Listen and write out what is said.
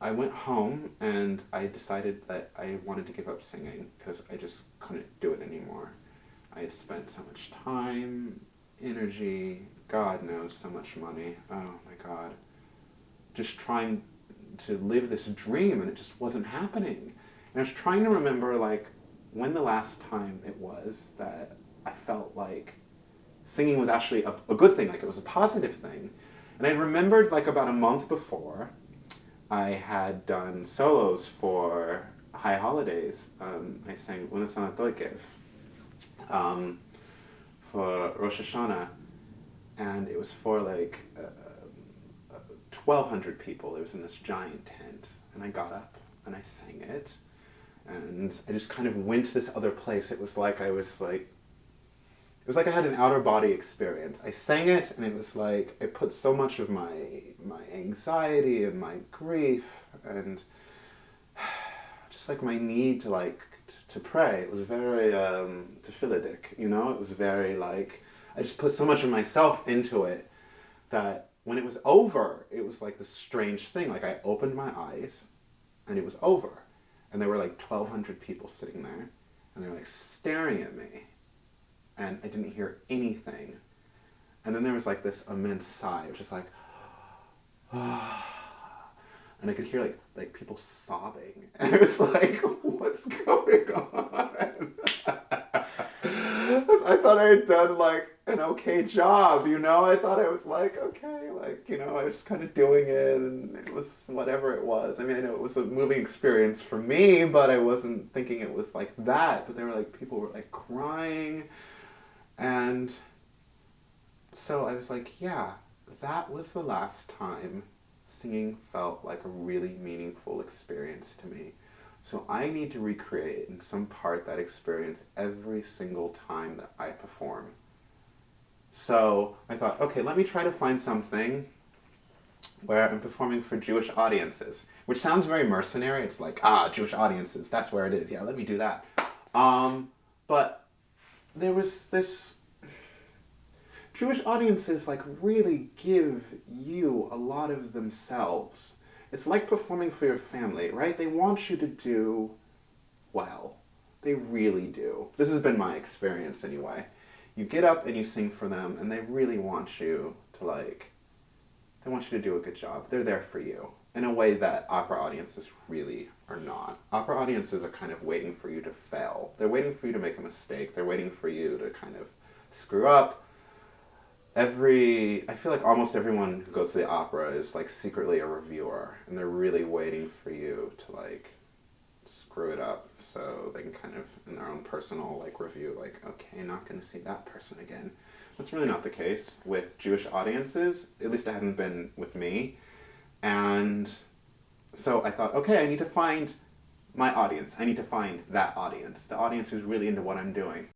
I went home and I decided that I wanted to give up singing because I just couldn't do it anymore. I had spent so much time, energy, God knows, so much money. Oh my God. Just trying to live this dream and it just wasn't happening. And I was trying to remember like when the last time it was that I felt like singing was actually a good thing, like it was a positive thing. And I remembered like about a month before, I had done solos for High Holidays. I sang Una Sana Toikev for Rosh Hashanah, and it was for like 1,200 people. It was in this giant tent, and I got up and I sang it, and I just kind of went to this other place. It was like it was like I had an outer body experience. I sang it, and it was like I put so much of my anxiety and my grief and just like my need to to pray. It was very tefillidic, you know. It was very like I just put so much of myself into it that when it was over, it was like this strange thing. Like I opened my eyes, and it was over, and there were like 1,200 people sitting there, and they were like staring at me, and I didn't hear anything. And then there was like this immense sigh. It was just like, and I could hear like people sobbing, and it was like, what's going on? I thought I had done like an okay job, you know. I thought I was like okay, like you know, I was just kind of doing it, and it was whatever it was. I mean, I know it was a moving experience for me, but I wasn't thinking it was like that. But there were like people were like crying, and so I was like, yeah, that was the last time singing felt like a really meaningful experience to me. So I need to recreate in some part that experience every single time that I perform. So I thought, okay, let me try to find something where I'm performing for Jewish audiences, which sounds very mercenary. It's like, Jewish audiences, that's where it is. Yeah, let me do that. But there was this Jewish audiences like really give you a lot of themselves. It's like performing for your family, right? They want you to do well. They really do. This has been my experience anyway. You get up and you sing for them, and they really want you to they want you to do a good job. They're there for you in a way that opera audiences really are not. Opera audiences are kind of waiting for you to fail. They're waiting for you to make a mistake. They're waiting for you to kind of screw up. I feel like almost everyone who goes to the opera is like secretly a reviewer, and they're really waiting for you to like screw it up so they can kind of in their own personal like review like, okay, not going to see that person again. That's really not the case with Jewish audiences. At least it hasn't been with me. And so I thought, okay, I need to find my audience. I need to find that audience, the audience who's really into what I'm doing.